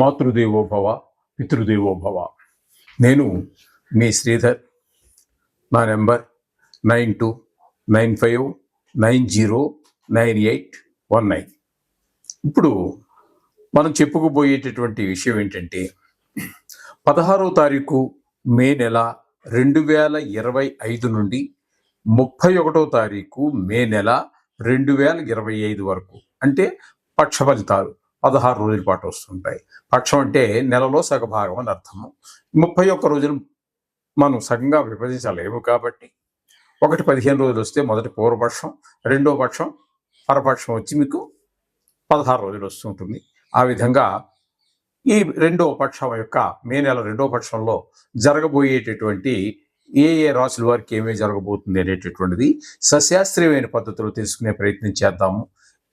మాతృదేవో భవ, పితృదేవో భవ. నేను మీ శ్రీధర్. నా నెంబర్ 9295909819. ఇప్పుడు మనం చెప్పుకోబోయేటటువంటి విషయం ఏంటంటే 16వ తారీఖు మే నెల 2025 నుండి 31వ తారీఖు మే నెల 2025 వరకు, అంటే పక్ష ఫలితాలు 16 రోజుల పాటు వస్తుంటాయి. పక్షం అంటే నెలలో సగభాగం అని అర్థము. 31 రోజులు మనం సగంగా విభజించలేము కాబట్టి 15 రోజులు వస్తే మొదటి పూర్వపక్షం, రెండో పక్షం పరపక్షం వచ్చి మీకు 16 రోజులు వస్తుంటుంది. ఆ విధంగా ఈ రెండో పక్షం యొక్క మే నెల రెండో పక్షంలో జరగబోయేటటువంటి ఏ రాశుల వారికి ఏమేమి జరగబోతుంది అనేటటువంటిది సశాస్త్రీయమైన పద్ధతిలో తెలుసుకునే ప్రయత్నం చేద్దాము.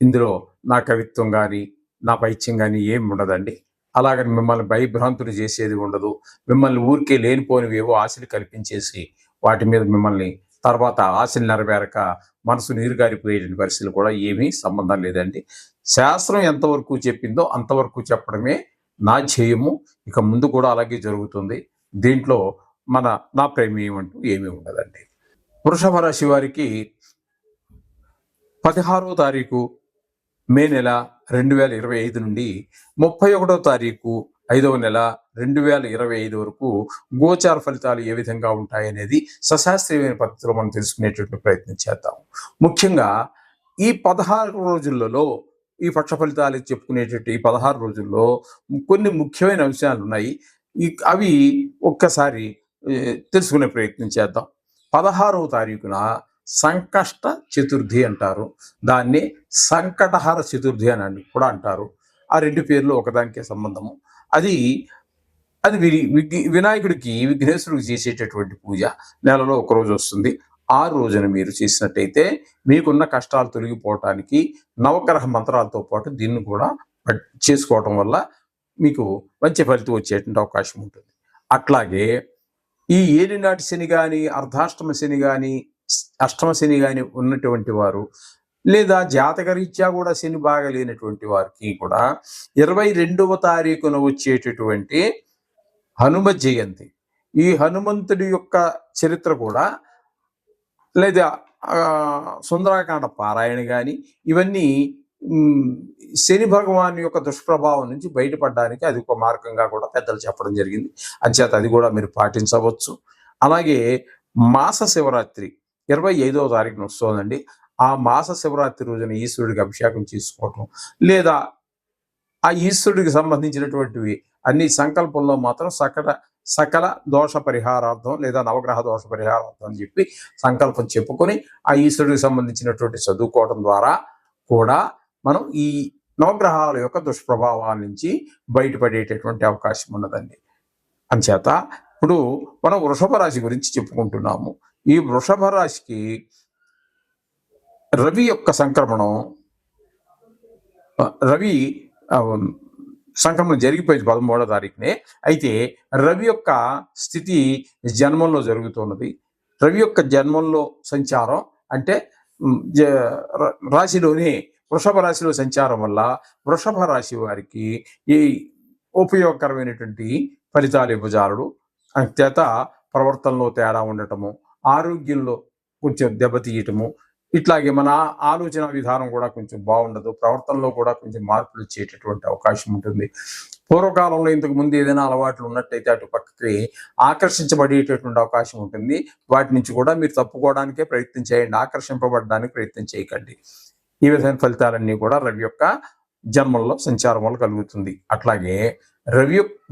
ఇందులో నా కవిత్వం కానీ నా పైత్యం కానీ ఏమి ఉండదండి. అలాగని మిమ్మల్ని భయభ్రాంతులు చేసేది ఉండదు. మిమ్మల్ని ఊరికే లేనిపోనివి ఏవో ఆశలు కల్పించేసి వాటి మీద మిమ్మల్ని తర్వాత ఆశలు నెరవేరక మనసు నీరుగారిపోయేటువంటి పరిస్థితులు కూడా ఏమీ సంబంధం లేదండి. శాస్త్రం ఎంతవరకు చెప్పిందో అంతవరకు చెప్పడమే నా ధ్యేయము. ఇక ముందు కూడా అలాగే జరుగుతుంది. దీంట్లో నా ప్రమేయం అంటూ ఏమీ ఉండదండి. వృషభ రాశి వారికి 16వ తారీఖు మే నెల 2025 నుండి 31వ తారీఖు 5వ నెల 2025 వరకు గోచార ఫలితాలు ఏ విధంగా ఉంటాయనేది సశాస్త్రీయమైన పద్ధతిలో మనం తెలుసుకునేటటువంటి ప్రయత్నం చేద్దాం. ముఖ్యంగా ఈ 16 రోజులలో ఈ పక్ష ఫలితాలు చెప్పుకునేటట్టు ఈ 16 రోజుల్లో కొన్ని ముఖ్యమైన అంశాలు ఉన్నాయి. అవి ఒక్కసారి తెలుసుకునే ప్రయత్నం చేద్దాం. 16వ తారీఖున సంకష్ట చతుర్థి అంటారు. దాన్ని సంకటహర చతుర్థి అని కూడా అంటారు. ఆ రెండు పేర్లు ఒకదానికే సంబంధము. అది వినాయకుడికి, విఘ్నేశ్వరుడికి చేసేటటువంటి పూజ నెలలో ఒకరోజు వస్తుంది. ఆ రోజున మీరు చేసినట్టయితే మీకున్న కష్టాలు తొలగిపోవటానికి నవగ్రహ మంత్రాలతో పాటు దీన్ని కూడా చేసుకోవటం వల్ల మీకు మంచి ఫలితం వచ్చేటువంటి అవకాశం ఉంటుంది. అట్లాగే ఈ ఏలినాటి శని కానీ, అర్ధాష్టమ శని కానీ, అష్టమ శని కానీ ఉన్నటువంటి వారు, లేదా జాతకరీత్యా కూడా శని బాగా లేనటువంటి వారికి కూడా 22వ తారీఖున వచ్చేటటువంటి హనుమ జయంతి, ఈ హనుమంతుడి యొక్క చరిత్ర కూడా, లేదా సుందరాకాండ పారాయణ కానీ, ఇవన్నీ శని భగవాన్ యొక్క దుష్ప్రభావం నుంచి బయటపడడానికి అది ఒక మార్గంగా కూడా పెద్దలు చెప్పడం జరిగింది. అంచేత అది కూడా మీరు పాటించవచ్చు. అలాగే మాస శివరాత్రి 25వ తారీఖున వస్తుందండి. ఆ మాస శివరాత్రి రోజున ఈశ్వరుడికి అభిషేకం చేసుకోవటం, లేదా ఆ ఈశ్వరుడికి సంబంధించినటువంటివి అన్ని సంకల్పంలో మాత్రం సకల దోష పరిహారార్థం లేదా నవగ్రహ దోష పరిహారార్థం అని చెప్పి సంకల్పం చెప్పుకొని ఆ ఈశ్వరుడికి సంబంధించినటువంటి చదువుకోవడం ద్వారా కూడా మనం ఈ నవగ్రహాల యొక్క దుష్ప్రభావాల నుంచి బయటపడేటటువంటి అవకాశం ఉన్నదండి. అంచేత ఇప్పుడు మనం వృషభ రాశి గురించి చెప్పుకుంటున్నాము. ఈ వృషభ రాశికి రవి యొక్క సంక్రమణం జరిగిపోయింది 13వ తారీఖునే. అయితే రవి యొక్క స్థితి జన్మంలో జరుగుతున్నది. రవి యొక్క జన్మంలో సంచారం అంటే రాశిలోనే వృషభ రాశిలో సంచారం వల్ల వృషభ రాశి వారికి ఈ ఉపయోగకరమైనటువంటి ఫలితాలు ఇవ్వజాలడు. అంచేత ప్రవర్తనలో తేడా ఉండటము, ఆరోగ్యంలో కొంచెం దెబ్బతీయటము, ఇట్లాగే మన ఆలోచన విధానం కూడా కొంచెం బాగుండదు, ప్రవర్తనలో కూడా కొంచెం మార్పులు వచ్చేటటువంటి అవకాశం ఉంటుంది. పూర్వకాలంలో ఇంతకు ముందు ఏదైనా అలవాట్లు ఉన్నట్టయితే అటు పక్కకి ఆకర్షించబడేటటువంటి అవకాశం ఉంటుంది. వాటి నుంచి కూడా మీరు తప్పుకోవడానికే ప్రయత్నం చేయండి, ఆకర్షింపబడడానికి ప్రయత్నం చేయకండి. ఈ విధమైన ఫలితాలన్నీ కూడా రవి యొక్క జన్మంలో సంచారం వల్ల కలుగుతుంది. అట్లాగే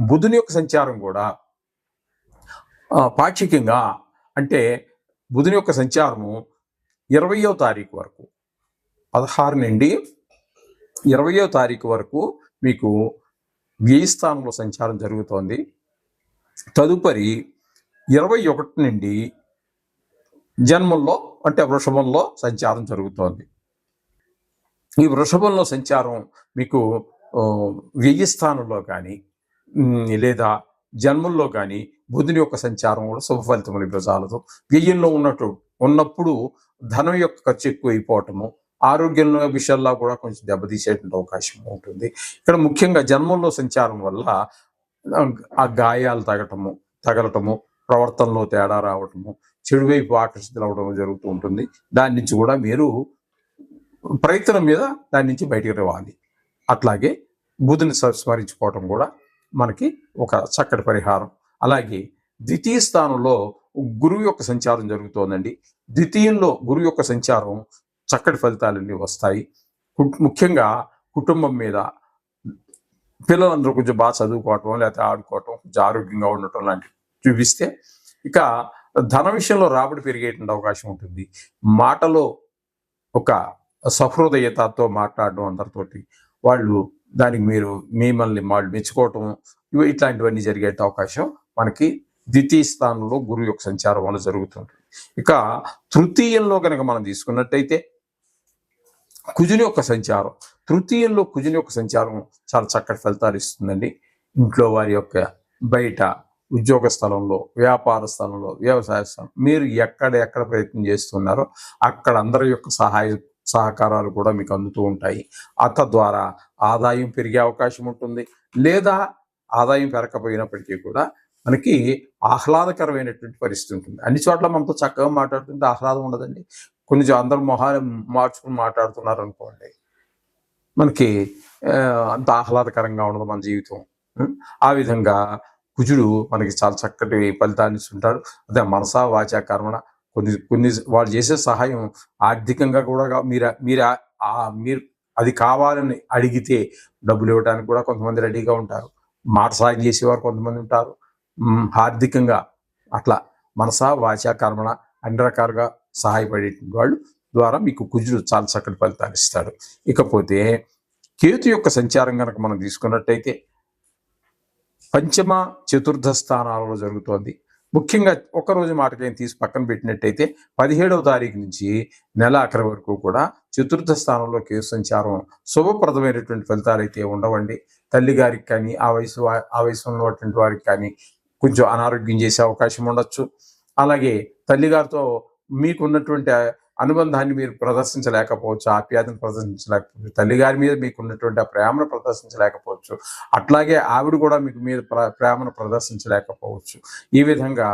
బుధుని యొక్క సంచారం కూడా పాక్షికంగా, అంటే బుధుని యొక్క సంచారము 20వ తారీఖు వరకు, 16 నుండి 20వ తారీఖు వరకు మీకు వ్యయస్థానంలో సంచారం జరుగుతోంది. తదుపరి 21 నుండి జన్మంలో అంటే వృషభంలో సంచారం జరుగుతోంది. ఈ వృషభంలో సంచారం మీకు వ్యయస్థానంలో కానీ లేదా జన్మంలో కానీ బుధుని యొక్క సంచారం కూడా శుభ ఫలితములు ఇవ్వజాలదు. వ్యయంలో ఉన్నప్పుడు ధనం యొక్క ఖర్చు ఎక్కువ అయిపోవటము, ఆరోగ్యంలో విషయాల్లో కూడా కొంచెం దెబ్బతీసేటువంటి అవకాశం ఉంటుంది. ఇక్కడ ముఖ్యంగా జన్మంలో సంచారం వల్ల ఆ గాయాలు తగలటము, ప్రవర్తనలో తేడా రావటము, చెడు వైపు ఆకర్షితులవడం జరుగుతూ ఉంటుంది. దాని నుంచి కూడా మీరు ప్రయత్నం మీద దాని నుంచి బయటికి రావాలి. అట్లాగే బుధుని స్మరించుకోవటం కూడా మనకి ఒక చక్కటి పరిహారం. అలాగే ద్వితీయ స్థానంలో గురువు యొక్క సంచారం జరుగుతోందండి. ద్వితీయంలో గురువు యొక్క సంచారం చక్కటి ఫలితాలన్నీ వస్తాయి. ముఖ్యంగా కుటుంబం మీద, పిల్లలందరూ కొంచెం బాగా చదువుకోవటం, లేకపోతే ఆడుకోవటం, కొంచెం ఆరోగ్యంగా ఉండటం లాంటివి చూపిస్తే, ఇక ధన విషయంలో రాబడి పెరిగేటువంటి అవకాశం ఉంటుంది. మాటలో ఒక సహృదయతతో మాట్లాడడం అందరితోటి, వాళ్ళు దానికి మిమ్మల్ని వాళ్ళు మెచ్చుకోవటం, ఇట్లాంటివన్నీ జరిగే అవకాశం మనకి ద్వితీయ స్థానంలో గురువు యొక్క సంచారం వల్ల జరుగుతుంది. ఇక తృతీయంలో కనుక మనం తీసుకున్నట్టయితే కుజుని యొక్క సంచారం, తృతీయంలో కుజుని యొక్క సంచారం చాలా చక్కటి ఫలితాలు ఇస్తుందండి. ఇంట్లో వారి యొక్క, బయట ఉద్యోగ స్థలంలో, వ్యాపార స్థలంలో, వ్యవసాయ స్థలం, మీరు ఎక్కడ ప్రయత్నం చేస్తున్నారో అక్కడ అందరి యొక్క సహకారాలు కూడా మీకు అందుతూ ఉంటాయి. తద్వారా ఆదాయం పెరిగే అవకాశం ఉంటుంది. లేదా ఆదాయం పెరగకపోయినప్పటికీ కూడా మనకి ఆహ్లాదకరమైనటువంటి పరిస్థితి ఉంటుంది. అన్ని చోట్ల మనతో చక్కగా మాట్లాడుతుంటే ఆహ్లాదం ఉండదండి. కొంచెం అందరూ మొహాలు మార్చుకుని మాట్లాడుతున్నారు అనుకోండి, మనకి అంత ఆహ్లాదకరంగా ఉండదు మన జీవితం. ఆ విధంగా కుజుడు మనకి చాలా చక్కటి ఫలితాన్ని ఇస్తుంటాడు. అదే మనసా వాచా కర్మణ, కొన్ని వాళ్ళు చేసే సహాయం ఆర్థికంగా కూడా మీరు అది కావాలని అడిగితే డబ్బులు ఇవ్వడానికి కూడా కొంతమంది రెడీగా ఉంటారు. మాట సాయం చేసేవారు కొంతమంది ఉంటారు. ఆర్థికంగా అట్లా మనసా వాచా కర్మణ అన్ని రకాలుగా సహాయపడే వాళ్ళు ద్వారా మీకు కుజుడు చాలా చక్కటి ఫలితాలు ఇస్తాడు. ఇకపోతే కేతు యొక్క సంచారం కనుక మనం తీసుకున్నట్టయితే పంచమ చతుర్థ స్థానాలలో జరుగుతోంది. ముఖ్యంగా ఒక్కరోజు మాటకేం తీసి పక్కన పెట్టినట్టయితే 17వ తారీఖు నుంచి నెల ఆఖరి వరకు కూడా చతుర్థ స్థానంలో కేతు సంచారం శుభప్రదమైనటువంటి ఫలితాలు అయితే ఉండవండి. తల్లి గారికి కానీ, ఆ వయసు ఉన్నటువంటి వారికి కానీ కొంచెం అనారోగ్యం చేసే అవకాశం ఉండొచ్చు. అలాగే తల్లిగారితో మీకున్నటువంటి అనుబంధాన్ని మీరు ప్రదర్శించలేకపోవచ్చు, ఆప్యాయతను ప్రదర్శించలేకపోవచ్చు, తల్లిగారి మీద మీకున్నటువంటి ఆ ప్రేమను ప్రదర్శించలేకపోవచ్చు. అట్లాగే ఆవిడ కూడా మీకు మీద ప్రేమను ప్రదర్శించలేకపోవచ్చు. ఈ విధంగా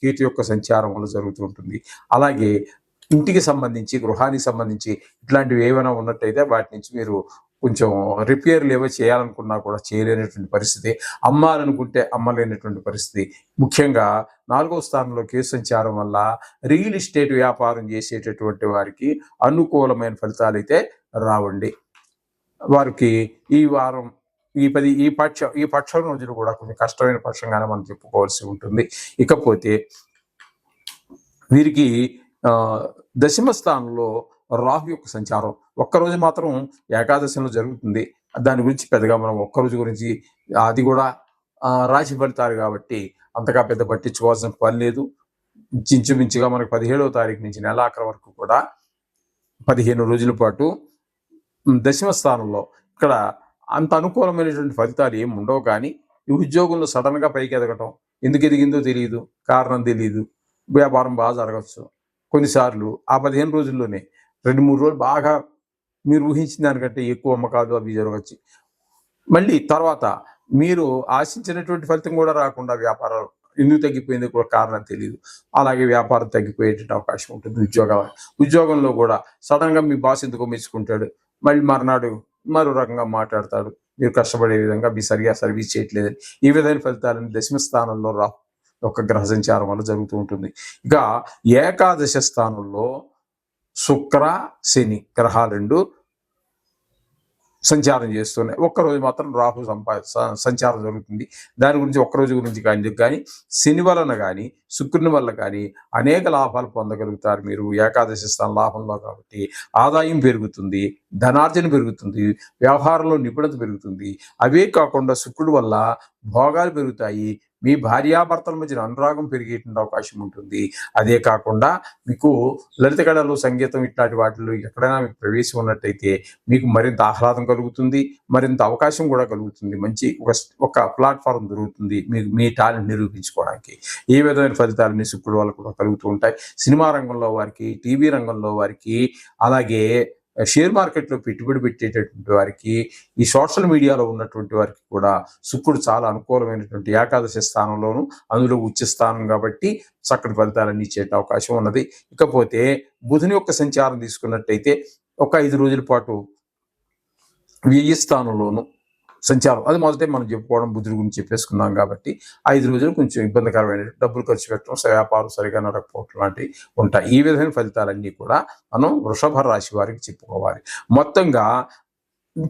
కేతు యొక్క సంచారం వల్ల జరుగుతూ ఉంటుంది. అలాగే ఇంటికి సంబంధించి, గృహానికి సంబంధించి ఇట్లాంటివి ఏమైనా ఉన్నట్టయితే వాటి నుంచి మీరు కొంచెం రిపేర్లు ఏవో చేయాలనుకున్నా కూడా చేయలేనటువంటి పరిస్థితి, అమ్మాలనుకుంటే అమ్మలేనటువంటి పరిస్థితి. ముఖ్యంగా 4వ స్థానంలో కేతు సంచారం వల్ల రియల్ ఎస్టేట్ వ్యాపారం చేసేటటువంటి వారికి అనుకూలమైన ఫలితాలు అయితే రావండి. వారికి ఈ వారం ఈ పక్షం రోజులు కూడా కొంచెం కష్టమైన పక్షంగానే మనం చెప్పుకోవాల్సి ఉంటుంది. ఇకపోతే వీరికి దశమ స్థానంలో రాహు యొక్క సంచారం ఒక్కరోజు మాత్రం ఏకాదశంలో జరుగుతుంది. దాని గురించి పెద్దగా మనం ఒక్కరోజు గురించి, అది కూడా రాశి ఫలితాలు కాబట్టి అంతగా పెద్ద పట్టించుకోవాల్సిన పని లేదు. ఇంచుమించుగా మనకు 17వ తారీఖు నుంచి నెల ఆఖరి వరకు కూడా 15 రోజుల పాటు దశమ స్థానంలో ఇక్కడ అంత అనుకూలమైనటువంటి ఫలితాలు ఏమి ఉండవు. కానీ ఈ ఉద్యోగంలో సడన్గా పైకి ఎదగటం, ఎందుకు ఎదిగిందో తెలియదు, కారణం తెలియదు, వ్యాపారం బాగా జరగచ్చు. కొన్నిసార్లు ఆ 15 రోజుల్లోనే 2-3 రోజులు బాగా మీరు ఊహించిన దానికంటే ఎక్కువ అమ్మకాలు అవి జరగచ్చు. మళ్ళీ తర్వాత మీరు ఆశించినటువంటి ఫలితం కూడా రాకుండా వ్యాపారాలు ఎందుకు తగ్గిపోయిందో కూడా కారణం తెలియదు. అలాగే వ్యాపారం తగ్గిపోయేటువంటి అవకాశం ఉంటుంది. ఉద్యోగంలో కూడా సడన్గా మీ బాస్ ఎందుకో మెచ్చుకుంటాడు, మళ్ళీ మర్నాడు మరో రకంగా మాట్లాడతాడు, మీరు కష్టపడే విధంగా మీ సరిగా సర్వీస్ చేయట్లేదని. ఈ విధమైన ఫలితాలను దశమ స్థానంలో ఒక గ్రహ సంచారం వల్ల జరుగుతూ ఉంటుంది. ఇక ఏకాదశ స్థానంలో శుక్ర శని గ్రహాలు 2 సంచారం చేస్తున్నాయి. ఒక్కరోజు మాత్రం రాహు సంచారం జరుగుతుంది. దాని గురించి ఒక్కరోజు గురించి కానీ శని వలన కానీ శుక్రుని వల్ల కానీ అనేక లాభాలు పొందగలుగుతారు మీరు ఏకాదశి స్థానం లాభంలో. కాబట్టి ఆదాయం పెరుగుతుంది, ధనార్జన పెరుగుతుంది, వ్యవహారంలో నిపుణత పెరుగుతుంది. అవే కాకుండా శుక్రుడు వల్ల భోగాలు పెరుగుతాయి, మీ భార్యాభర్తల మధ్య అనురాగం పెరిగేటువంటి అవకాశం ఉంటుంది. అదే కాకుండా మీకు లలిత కళలు, సంగీతం ఇట్లాంటి వాటిలో ఎక్కడైనా మీకు ప్రవేశం ఉన్నట్టయితే మీకు మరింత ఆహ్లాదం కలుగుతుంది, మరింత అవకాశం కూడా కలుగుతుంది. మంచి ఒక ప్లాట్ఫారం దొరుకుతుంది మీకు మీ టాలెంట్ నిరూపించుకోవడానికి. ఏ విధమైన ఫలితాలన్నీ శుక్రుడు వల్ల కూడా కలుగుతూ ఉంటాయి. సినిమా రంగంలో వారికి, టీవీ రంగంలో వారికి, అలాగే షేర్ మార్కెట్లో పెట్టుబడి పెట్టేటటువంటి వారికి, ఈ సోషల్ మీడియాలో ఉన్నటువంటి వారికి కూడా శుక్రుడు చాలా అనుకూలమైనటువంటి ఏకాదశి స్థానంలోను, అందులో ఉచ్చ స్థానం కాబట్టి చక్కటి ఫలితాలన్నీ ఇచ్చే అవకాశం ఉన్నది. ఇకపోతే బుధుని యొక్క సంచారం తీసుకున్నట్టయితే ఒక 5 రోజుల పాటు వ్యయ స్థానంలోను సంచారం, అది మొదటే మనం చెప్పుకోవడం బుధుడి గురించి చెప్పేసుకున్నాం కాబట్టి 5 రోజులు కొంచెం ఇబ్బందికరమైన డబ్బులు ఖర్చు పెట్టడం, వ్యాపారం సరిగా నడకపోవడం లాంటివి ఉంటాయి. ఈ విధమైన ఫలితాలన్నీ కూడా మనం వృషభ రాశి వారికి చెప్పుకోవాలి. మొత్తంగా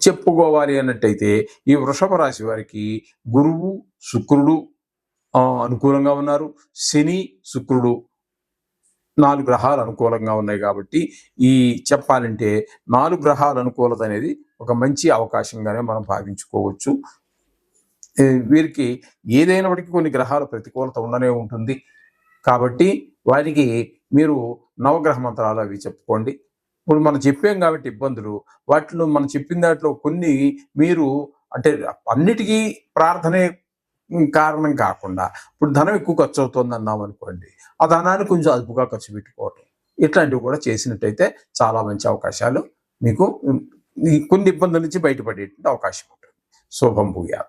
చెప్పుకోవాలి అన్నట్టయితే ఈ వృషభ రాశి వారికి గురువు, శుక్రుడు అనుకూలంగా ఉన్నారు. శని, శుక్రుడు 4 గ్రహాలు అనుకూలంగా ఉన్నాయి కాబట్టి ఈ చెప్పాలంటే 4 గ్రహాల అనుకూలత అనేది ఒక మంచి అవకాశంగానే మనం భావించుకోవచ్చు. వీరికి ఏదైనప్పటికీ కొన్ని గ్రహాల ప్రతికూలత ఉండనే ఉంటుంది కాబట్టి వారికి మీరు నవగ్రహ మంత్రాలు అవి చెప్పుకోండి. ఇప్పుడు మనం చెప్పాం కాబట్టి ఇబ్బందులు, వాటిలో మనం చెప్పిన దాంట్లో కొన్ని మీరు అంటే అన్నిటికీ ప్రార్థనే కారణం కాకుండా, ఇప్పుడు ధనం ఎక్కువ ఖర్చు అవుతుంది అన్నాం అనుకోండి, ఆ ధనాన్ని కొంచెం అదుపుగా ఖర్చు పెట్టుకోవటం, ఇట్లాంటివి కూడా చేసినట్టయితే చాలా మంచి అవకాశాలు మీకు కొన్ని ఇబ్బందుల నుంచి బయటపడేటువంటి అవకాశం ఉంటుంది. శుభం భూయాత్.